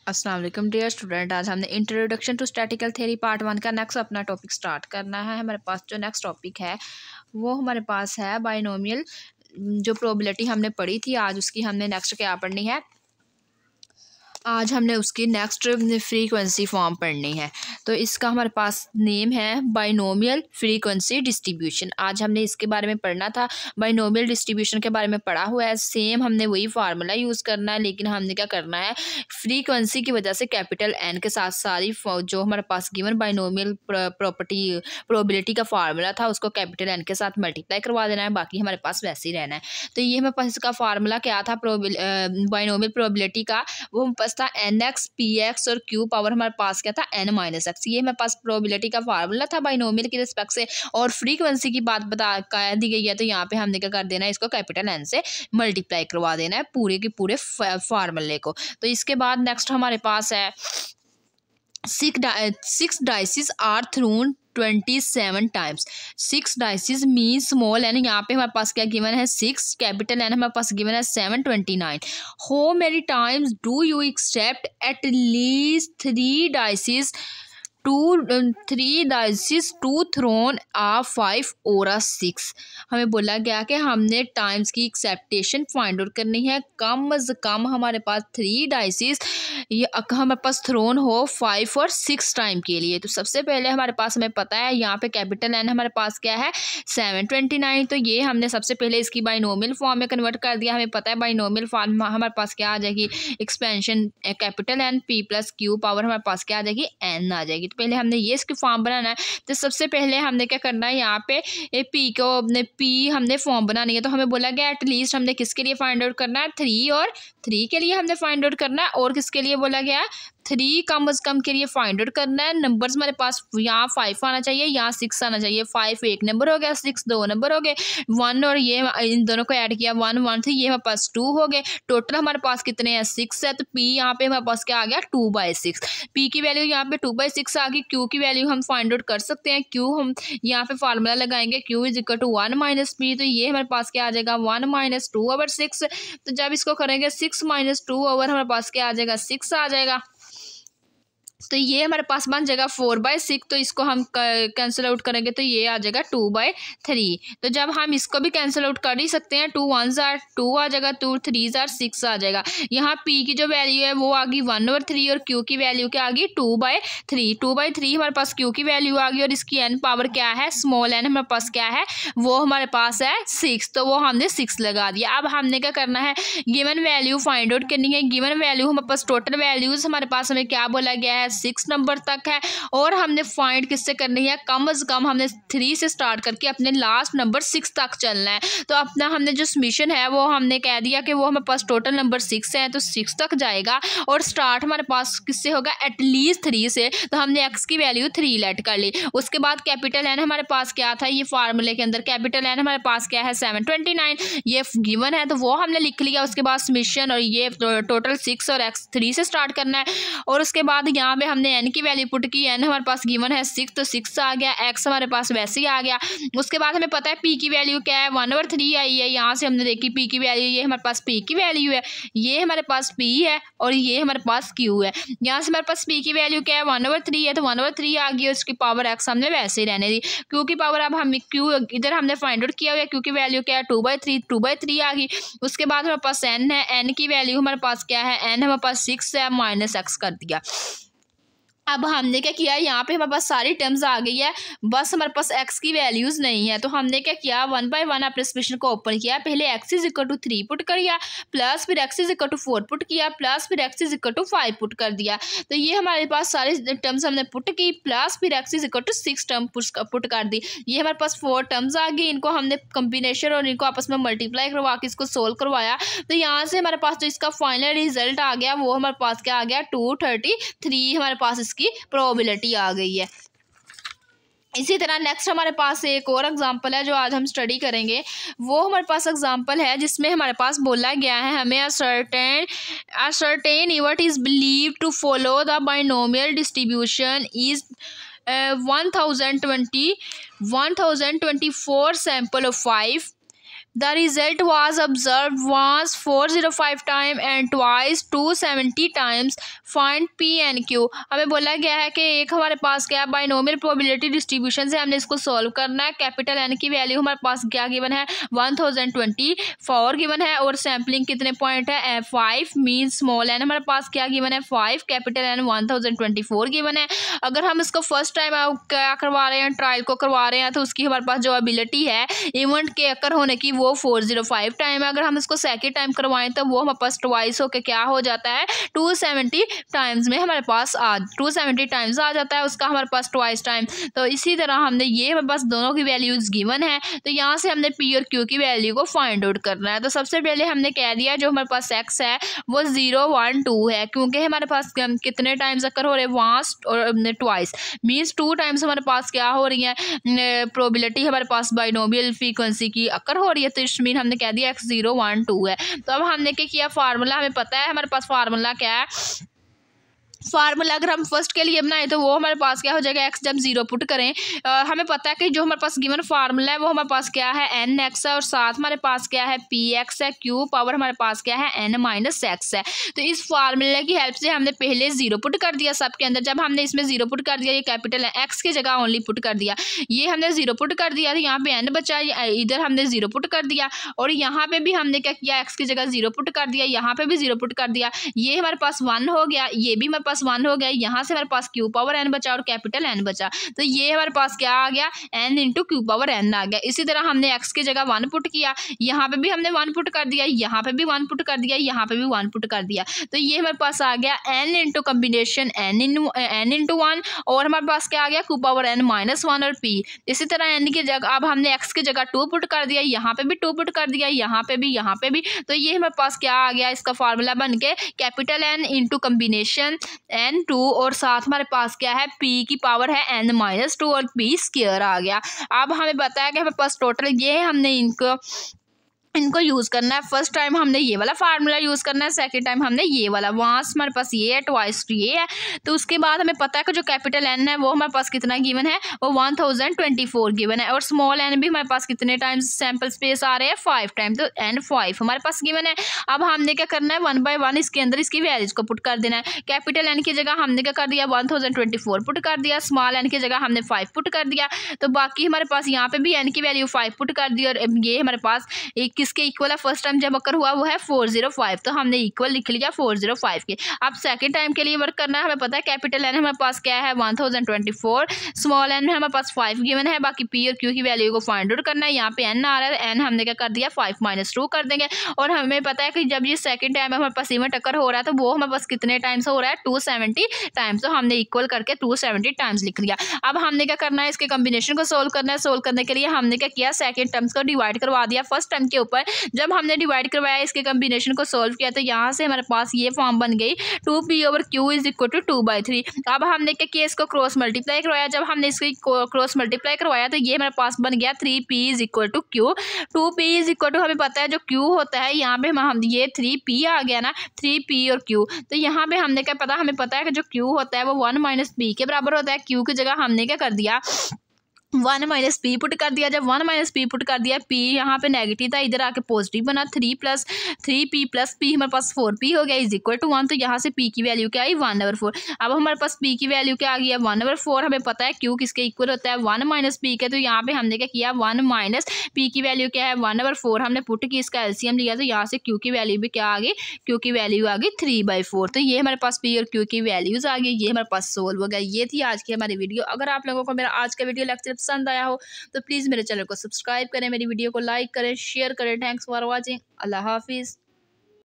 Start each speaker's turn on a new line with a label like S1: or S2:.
S1: अस्सलाम वालेकुम dear student. आज हमने introduction to statical theory part 1 का नेक्स्ट अपना टॉपिक स्टार्ट करना है। हमारे पास जो नेक्स्ट टॉपिक है वो हमारे पास है बाइनोमियल। जो प्रोबेबिलिटी हमने पढ़ी थी, आज उसकी हमने नेक्स्ट क्या पढ़नी है, आज हमने उसकी नेक्स्ट फ्रीक्वेंसी फॉर्म पढ़नी है। तो इसका हमारे पास नेम है बाइनोमियल फ्रीक्वेंसी डिस्ट्रीब्यूशन। आज हमने इसके बारे में पढ़ना था। बाइनोमियल डिस्ट्रीब्यूशन के बारे में पढ़ा हुआ है, सेम हमने वही फार्मूला यूज़ करना है, लेकिन हमने क्या करना है, फ्रीक्वेंसी की वजह से कैपिटल एन के साथ सारी जो हमारे पास गिवन बाइनोमियल प्रोबेबिलिटी का फार्मूला था उसको कैपिटल एन के साथ मल्टीप्लाई करवा देना है, बाकी हमारे पास वैसे ही रहना है। तो ये हमारे पास इसका फार्मूला क्या था बाइनोमियल प्रोबेबिलिटी का, वो हमारे पास था nx px और q पावर हमारे पास क्या था n-x। ये हमारे पास प्रोबेबिलिटी का फार्मूला था बाइनोमियल के रिस्पेक्ट से, और फ्रीक्वेंसी की बात कह दी गई है। तो यहाँ पे हमने क्या कर देना है, इसको कैपिटल एन से मल्टीप्लाई करवा देना है पूरे के पूरे फार्मूले को। तो इसके बाद नेक्स्ट हमारे पास है 6 dices are thrown 27 times. 6 dices mean small n, यहाँ पे हमारे पास क्या गिवन है 6, कैपिटल एन हमारे पास गिवन है 729। How many times do you except at least 3 dices to thrown आ 5 और आ 6। हमें बोला गया कि हमने टाइम्स की एक्सेप्टेशन फाइंड आउट करनी है। कम अज़ कम हमारे पास 3 डाइसिस ये हमारे पास थ्रोन हो 5 और 6 टाइम के लिए। तो सबसे पहले हमारे पास हमें पता है यहाँ पे कैपिटल एन हमारे पास क्या है 729। तो ये हमने सबसे पहले इसकी बाइनोमियल फॉर्म में कन्वर्ट कर दिया। हमें पता है बाइनोमियल फॉर्म हमारे पास क्या आ जाएगी, expansion capital N P plus Q power हमारे पास क्या आ जाएगी एन आ जाएगी। तो पहले हमने ये इसकी फॉर्म बनाना है। तो सबसे पहले हमने क्या करना है, यहाँ पे पी को पी हमने फॉर्म बनानी है। तो हमें बोला गया एटलीस्ट हमने किसके लिए फाइंड आउट करना है, 3 और 3 के लिए हमने फाइंड आउट करना है, और किसके लिए बोला गया 3 कम अज़ कम के लिए फाइंड आउट करना है। नंबर्स हमारे पास यहाँ 5 आना चाहिए, यहाँ 6 आना चाहिए। 5 एक नंबर हो गया, 6 2 नंबर हो गए, 1 और ये इन दोनों को ऐड किया 1 1 3, ये हमारे पास 2 हो गए। टोटल हमारे पास कितने हैं 6 है। तो पी यहाँ पे हमारे पास क्या आ गया 2/6। पी की वैल्यू यहाँ पे 2/6 आ गई। क्यू की वैल्यू हम फाइंड आउट कर सकते हैं। क्यू हम यहाँ पे फार्मूला लगाएंगे, Q is equal to 1 - P. तो ये हमारे पास क्या आ जाएगा 1 - 2/6। तो जब इसको करेंगे 6 - 2 ओवर हमारे पास क्या आ जाएगा 6 आ जाएगा। तो ये हमारे पास बन जाएगा 4/6। तो इसको हम कैंसिल आउट करेंगे तो ये आ जाएगा 2/3। तो जब हम इसको भी कैंसिल आउट कर ही सकते हैं, 2 1s are 2 आ जाएगा, 2 3s are 6 आ जाएगा। यहाँ p की जो वैल्यू है वो आ गई 1/3 और q की वैल्यू क्या आ गई 2/3। 2/3 हमारे पास q की वैल्यू आ गई, और इसकी n पावर क्या है स्मॉल n हमारे पास क्या है वो हमारे पास है 6। तो वो हमने 6 लगा दिया। अब हमने क्या करना है, गिवन वैल्यू फाइंड आउट करनी है। गिवन वैल्यू हमारे पास टोटल वैल्यूज हमारे पास हमें क्या बोला गया है 6 नंबर तक है, और हमने फाइंड किससे करनी है, कम अज़ कम हमने 3 से स्टार्ट करके अपने लास्ट नंबर 6 तक चलना है। तो अपना हमने जो सबमिशन है वो हमने कह दिया कि वो हमारे पास टोटल नंबर 6 है, तो 6 तक जाएगा, और स्टार्ट हमारे पास किससे होगा एटलीस्ट 3 से। तो हमने x की वैल्यू 3 लेट कर ली। उसके बाद कैपिटल एन हमारे पास क्या था, ये फार्मूले के अंदर कैपिटल एन हमारे पास क्या है 729, ये गिवन है तो वो हमने लिख लिया। उसके बाद सबमिशन, और ये टोटल 6 और x 3 से स्टार्ट करना है। और उसके बाद यहाँ पे हमने n की वैल्यू पुट की, n हमारे पास गिवन है 6 तो 6 आ गया, x हमारे पास वैसे ही आ गया। उसके बाद हमें पता है p की वैल्यू क्या है 1/3 आई है। यहाँ से हमने देखी p की वैल्यू, ये हमारे पास p की वैल्यू है, ये हमारे पास p है, और ये हमारे पास q है। यहाँ से हमारे पास p की वैल्यू क्या है 1/3 है, तो 1/3 आ गई, और उसकी पावर x हमने वैसे ही रहने दी। q की पावर अब हम q इधर हमने फाइंड आउट किया हुआ है, q की वैल्यू क्या है 2/3 आ गई। उसके बाद हमारे पास n है, n की वैल्यू हमारे पास क्या है n हमारे पास 6 है, -x कर दिया। अब हमने क्या किया, यहाँ पे हमारे पास सारी टर्म्स आ गई है, बस हमारे पास x की वैल्यूज़ नहीं है। तो हमने क्या किया 1 by 1 अपने एक्सप्रेशन को ओपन किया। पहले x is equal to 3 put कर दिया, प्लस फिर x is equal to 4 put किया, प्लस फिर x is equal to 5 put कर दिया। तो ये हमारे पास सारी टर्म्स हमने पुट की, प्लस फिर x is equal to 6 term put कर दी। ये हमारे पास 4 टर्म्स आ गई, इनको हमने कम्बिनेशन और इनको आपस में मल्टीप्लाई करवा के इसको सोल्व करवाया। तो यहाँ से हमारे पास जो इसका फाइनल रिजल्ट आ गया वो हमारे पास क्या आ गया 233 हमारे पास की प्रोबेबिलिटी आ गई है। इसी तरह नेक्स्ट हमारे पास एक और एग्जांपल है जो आज हम स्टडी करेंगे। वो हमारे पास एग्जांपल है जिसमें हमारे पास बोला गया है हमें a certain event is believe to follow the binomial distribution is 1024 sample of 5 The result was observed once 405 time and twice 270 times. Find P and Q. हमें बोला गया है कि एक हमारे पास क्या बाइनोमियल प्रोबेबिलिटी डिस्ट्रीब्यूशन से हमने इसको सॉल्व करना है. कैपिटल एन की वैल्यू हमारे पास क्या गिवन है 1024 गिवन है और सैम्पलिंग कितने पॉइंट है 5 मीन स्मॉल एन हमारे पास क्या गिवन है 5, कैपिटल एन 1024 गिवन है. अगर हम इसको फर्स्ट टाइम क्या करवा रहे हैं ट्रायल को करवा रहे हैं तो उसकी हमारे पास जो एबिलिटी है इवेंट के अकर होने की वो 405 टाइम है. अगर हम इसको सेकेंड टाइम करवाएं तो वो हमारे पास ट्वाइस होके क्या हो जाता है 270 टाइम्स में हमारे पास 270 टाइम्स आ जाता है उसका हमारे पास ट्वाइस टाइम. तो इसी तरह हमने ये हमारे पास दोनों की वैल्यूज गिवन है. तो यहाँ से हमने पी और क्यू की वैल्यू को फाइंड आउट करना है. तो सबसे पहले हमने कह दिया जो हमारे पास एक्स है वो 0, 1, 2 है क्योंकि हमारे पास कितने टाइम्स अकर हो रहे हैं वंस और ट्वाइस मीन्स 2 टाइम्स हमारे पास क्या हो रही है प्रोबेबिलिटी हमारे पास बाइनोमियल फ्रीक्वेंसी की अकर हो रही है. तो इस मीन हमने कह दिया x 0, 1, 2 है. तो अब हमने क्या किया फार्मूला हमें पता है हमारे पास फार्मूला क्या है. फार्मूला अगर हम फर्स्ट के लिए बनाए तो वो हमारे पास क्या हो जाएगा एक्स जब 0 पुट करें हमें पता है कि जो हमारे पास गिवन फार्मूला है वो हमारे पास क्या है एन एक्स है और साथ हमारे पास क्या है पी एक्स है. क्यू पावर हमारे पास क्या है एन माइनस एक्स है. तो इस फार्मूले की हेल्प से हमने पहले 0 पुट कर दिया सबके अंदर. जब हमने इसमें 0 पुट कर दिया ये कैपिटल एक्स की जगह ओनली पुट कर दिया. ये हमने 0 पुट कर दिया तो यहाँ पे एन बचा इधर हमने 0 पुट कर दिया और यहाँ पे भी हमने क्या किया एक्स की जगह 0 पुट कर दिया. यहाँ पे भी 0 पुट कर दिया. ये हमारे पास 1 हो गया ये भी हमारे पास 1 हो गया. यहाँ से हमारे पास क्यू पावर एन बचा और कैपिटल एन बचा. तो ये हमारे पास क्या आ गया N into q power n आ गया. इसी तरह हमने एक्स की जगह 1 पुट किया. यहाँ पे भी हमने 1 पुट कर दिया यहाँ पे भी 1 पुट कर दिया यहाँ पे भी 1 पुट कर दिया. तो ये हमारे पास आ गया N into combination N into 1 और हमारे पास क्या आ गया क्यू पावर एन माइनस 1 और पी. इसी तरह एन की जगह अब हमने एक्स की जगह 2 पुट कर दिया यहाँ पे भी 2 पुट कर दिया यहाँ पे भी. तो ये हमारे पास क्या आ गया इसका फार्मूला बन के capital N into combination N 2 और साथ हमारे पास क्या है p की पावर है n माइनस 2 और p स्क्वायर आ गया. अब हमें बताया कि हमारे पास टोटल ये हमने इनको यूज़ करना है. फर्स्ट टाइम हमने ये वाला फार्मूला यूज़ करना है सेकंड टाइम हमने ये वाला. वहाँ हमारे पास ये है ट्वाइस ये है. तो उसके बाद हमें पता है कि जो कैपिटल एन है वो हमारे पास कितना गिवन है वो 1024 गिवन है और स्मॉल एन भी हमारे पास कितने टाइम्स सैम्पल स्पेस आ रहे हैं 5 टाइम. तो एन 5 हमारे पास गिवन है. अब हमने क्या करना है 1 बाय 1 इसके अंदर इसकी वैल्यूज को पुट कर देना है. कैपिटल एन की जगह हमने क्या कर दिया 1024 पुट कर दिया. स्मॉल एन की जगह हमने 5 पुट कर दिया. तो बाकी हमारे पास यहाँ पे भी एन की वैल्यू 5 पुट कर दी और ये हमारे पास एक किसके इक्वल है फर्स्ट टाइम जब अकर हुआ वो है 405. तो हमने इक्वल लिख लिया 405 के. अब सेकंड टाइम के लिए वर्क करना है. हमें पता है कैपिटल एन हमारे पास क्या है 1024 स्मॉल एन में हमारे पास 5 गिवन है. बाकी पी और क्यू की वैल्यू को फाइंड आउट करना है. यहाँ पे एन आ रहा है एन हमने क्या कर दिया 5 माइनस 2 कर देंगे. और हमें पता है कि जब ये सेकंड टाइम हमारे पास इवेंट अकर हो रहा है तो वो हमारे पास कितने टाइम्स हो रहा है 270 टाइम्स. तो हमने इक्वल करके 270 टाइम्स लिख लिया. अब हमने क्या करना है इसके कॉम्बिनेशन को सोल्व करना है. सोल्व करने के लिए हमने क्या किया सेकंड टर्म्स को डिवाइड करवा दिया फर्स्ट टर्म के ऊपर. जब हमने डिवाइड करवाया इसके कॉम्बिनेशन को सॉल्व किया तो यहाँ से हमारे पास ये फॉर्म बन गई 2p over q is equal to 2/3. अब हमने क्या किया इसको क्रॉस मल्टीप्लाई करवाया. जब हमने इसको क्रॉस मल्टीप्लाई करवाया तो ये हमारे पास बन गया 3p is equal to q. 2p is equal to हमें पता है जो q होता है यहाँ पे हम ये 3p आ गया ना 3p और q. तो यहाँ पे हमने क्या पता हमें पता है कि जो q होता है वो 1 माइनस p के बराबर होता है. q की जगह हमने क्या कर दिया 1 माइनस पी पुट कर दिया. जब 1 माइनस पी पुट कर दिया p यहाँ पे नेगेटिव था इधर आके पॉजिटिव बना 3p प्लस p हमारे पास 4p हो गया इज इक्वल टू 1. तो यहाँ से p की वैल्यू क्या आई 1/4. अब हमारे पास p की वैल्यू क्या आ गई है 1/4. हमें पता है q किसके इक्वल होता है 1 माइनस p के. तो यहाँ पे हमने क्या किया 1 माइनस p की वैल्यू क्या है 1/4 हमने पुट की इसका एलसीएम लिया. तो यहाँ से q की वैल्यू भी क्या आ गई q की वैल्यू आ गई 3/4. तो ये हमारे पास p और q की वैल्यूज आ गई. ये हमारे पास सोल्व हो गया. ये थी आज की हमारी वीडियो. अगर आप लोगों को मेरा आज का वीडियो लेक्चर पसंद आया हो तो प्लीज़ मेरे चैनल को सब्सक्राइब करें मेरी वीडियो को लाइक करें शेयर करें. Thanks for watching. अल्लाह हाफिज़.